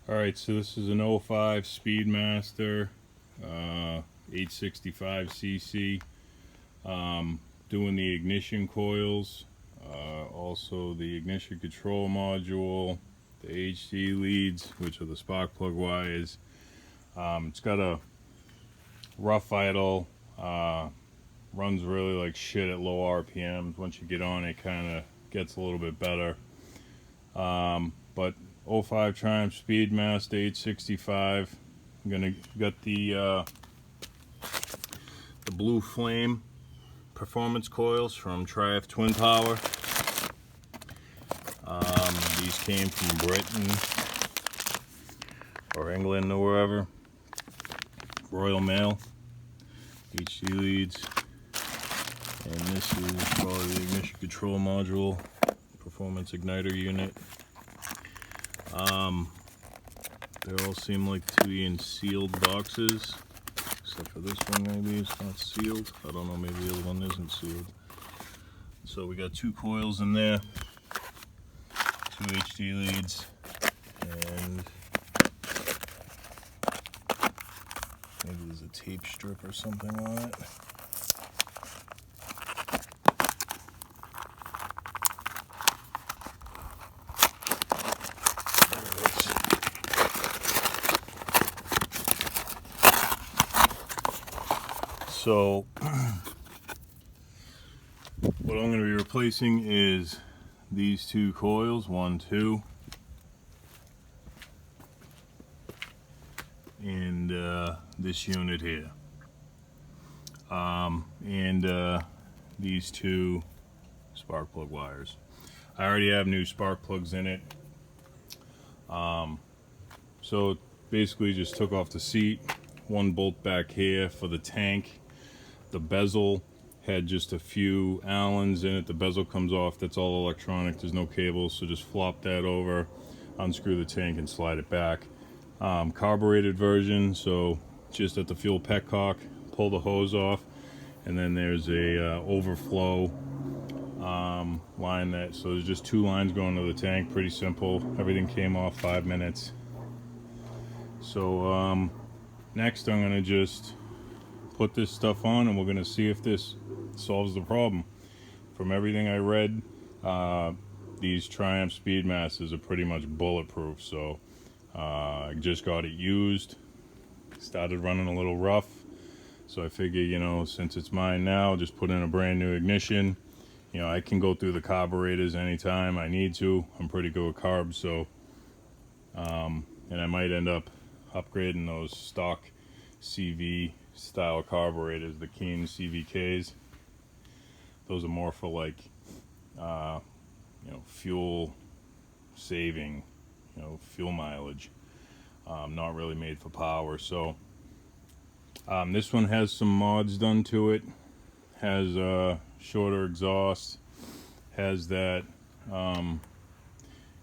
Alright, so this is an 05 Speedmaster 865cc. Doing the ignition coils, also the ignition control module, the HT leads, which are the spark plug wires. It's got a rough idle, runs really like shit at low RPMs. Once you get on it, kind of gets a little bit better. But 05 Triumph Speedmaster 865. I'm gonna got the blue flame performance coils from Triumph Twin Power. These came from Britain or England or wherever. Royal Mail. HT leads, and this is probably the ignition control module, performance igniter unit. They all seem like to be in sealed boxes, except for this one. Maybe it's not sealed. I don't know, maybe the other one isn't sealed. So we got 2 coils in there, 2 HT leads, and maybe there's a tape strip or something on it. So what I'm going to be replacing is these 2 coils, 1, 2, and this unit here, and these 2 spark plug wires. I already have new spark plugs in it, so basically just took off the seat, 1 bolt back here for the tank. The bezel had just a few Allens in it. The bezel comes off. That's all electronic. There's no cables, so just flop that over, unscrew the tank, and slide it back. Carbureted version, so just at the fuel petcock, pull the hose off, and then there's a overflow line. That so there's just 2 lines going to the tank. Pretty simple. Everything came off 5 minutes. So next I'm gonna just put this stuff on, and we're gonna see if this solves the problem. From everything I read, these Triumph Speedmasters are pretty much bulletproof. So I just got it used, started running a little rough, so I figure, you know, since it's mine now, just put in a brand new ignition. You know, I can go through the carburetors anytime I need to. I'm pretty good with carbs, so and I might end up upgrading those stock CV style carburetors, the Keen CVKs. Those are more for like you know, fuel saving, you know, fuel mileage, not really made for power. So this one has some mods done to it, has a shorter exhaust, has that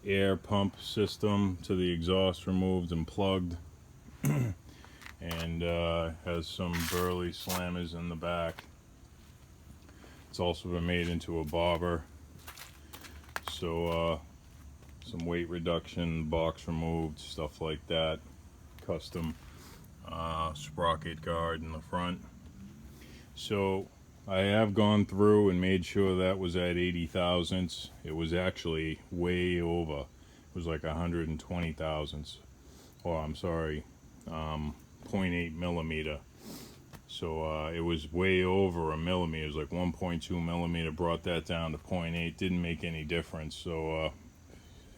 air pump system to the exhaust removed and plugged, and has some burly slammers in the back. It's also been made into a bobber, so some weight reduction, box removed, stuff like that. Custom sprocket guard in the front. So I have gone through and made sure that was at 80 thousandths. It was actually way over. It was like 120 thousandths. Oh, I'm sorry, 0.8 millimeter. So it was way over a millimeter. It was like 1.2 millimeter. Brought that down to 0.8. Didn't make any difference. So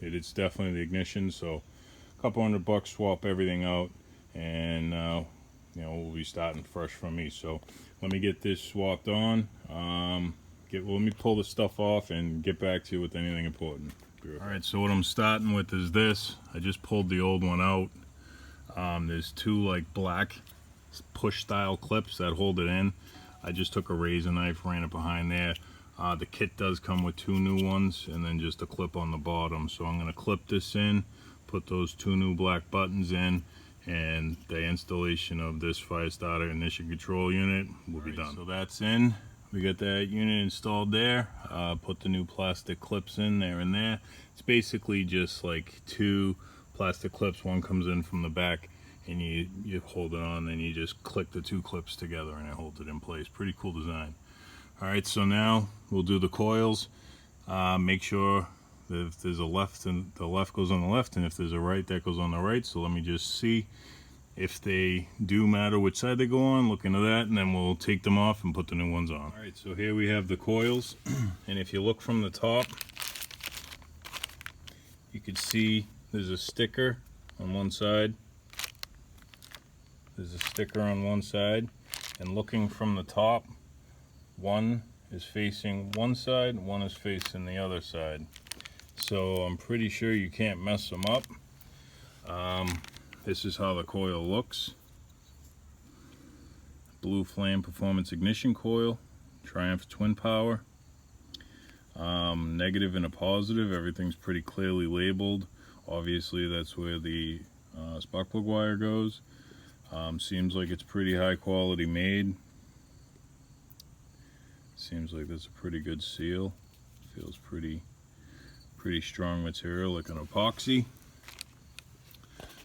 it's definitely the ignition. So a couple $100, swap everything out, and you know, we'll be starting fresh from me. So let me get this swapped on. Let me pull the stuff off and get back to you with anything important. All right. So what I'm starting with is this. I just pulled the old one out. There's 2 like black push style clips that hold it in. I just took a razor knife, ran it behind there. The kit does come with 2 new ones, and then just a clip on the bottom. So I'm going to clip this in, put those 2 new black buttons in, and the installation of this fire starter ignition control unit will be done. So that's in. We got that unit installed there. Put the new plastic clips in there and there. It's basically just like 2 plastic clips. One comes in from the back, and you hold it on, and you just click the two clips together, and it holds it in place. Pretty cool design. All right, so now we'll do the coils. Make sure that if there's a left, and the left goes on the left, and if there's a right, that goes on the right. So let me just see if they do matter which side they go on. Look into that, and then we'll take them off and put the new ones on. All right, so here we have the coils, and if you look from the top, you can see there's a sticker on one side. There's a sticker on one side, and looking from the top, one is facing one side, one is facing the other side. So I'm pretty sure you can't mess them up. This is how the coil looks. Blue Flame Performance Ignition Coil, Triumph Twin Power. Negative and a positive, everything's pretty clearly labeled. Obviously that's where the spark plug wire goes. Seems like it's pretty high quality made. Seems like that's a pretty good seal. Feels pretty strong material, like an epoxy.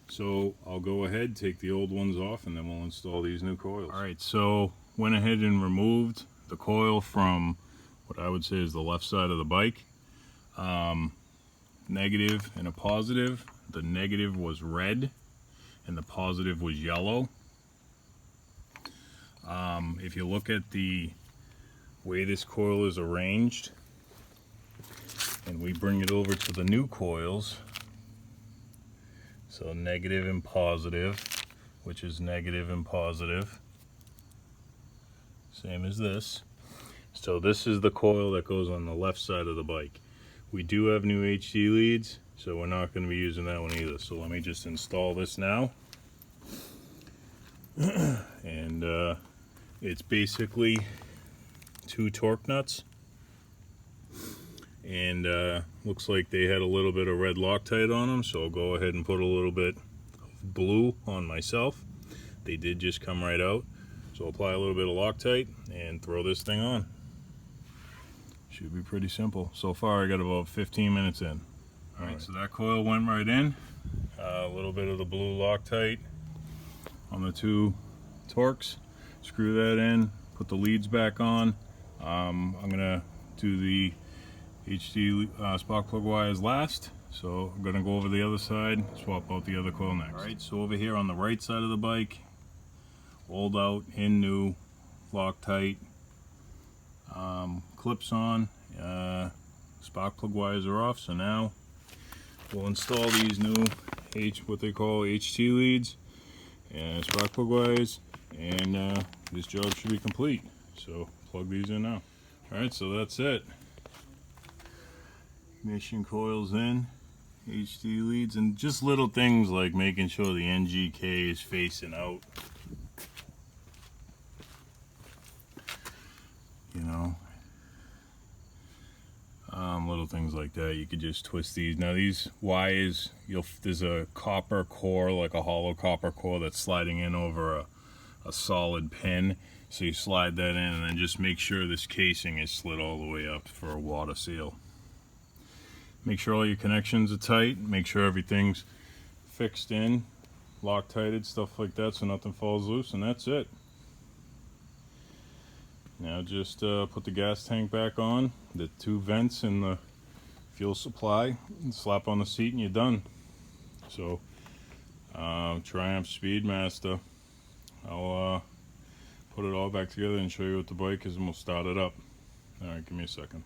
So I'll go ahead, take the old ones off, and then we'll install these new coils. All right, so went ahead and removed the coil from what I would say is the left side of the bike. Negative and a positive. The negative was red and the positive was yellow. If you look at the way this coil is arranged, and we bring it over to the new coils, so negative and positive, which is negative and positive, same as this. So this is the coil that goes on the left side of the bike. We do have new HT leads, so we're not going to be using that one either. So let me just install this now. And it's basically 2 torque nuts, and looks like they had a little bit of red Loctite on them, so I'll go ahead and put a little bit of blue on myself. They did just come right out, so apply a little bit of Loctite and throw this thing on. Should be pretty simple. So far I got about 15 minutes in. All right, so that coil went right in. A little bit of the blue Loctite on the 2 torques. Screw that in, put the leads back on. I'm gonna do the HT spark plug wires last, so I'm gonna go over the other side, swap out the other coil next. All right, so over here on the right side of the bike, old out, in new, Loctite, clips on, spark plug wires are off. So now we'll install these new what they call HT leads and spark plug wires, and this job should be complete. So plug these in now. All right, so that's it. Ignition coils in, HT leads, and just little things like making sure the NGK is facing out. You know, little things like that. You could just twist these. Now these wires, there's a copper core, like a hollow copper core that's sliding in over a solid pin. So you slide that in, and then just make sure this casing is slid all the way up for a water seal. Make sure all your connections are tight. Make sure everything's fixed in, Loctited, stuff like that, so nothing falls loose, and that's it. Now just put the gas tank back on, the 2 vents and the fuel supply, and slap on the seat, and you're done. So Triumph Speedmaster. I'll put it all back together and show you what the bike is, and we'll start it up. All right, give me a second.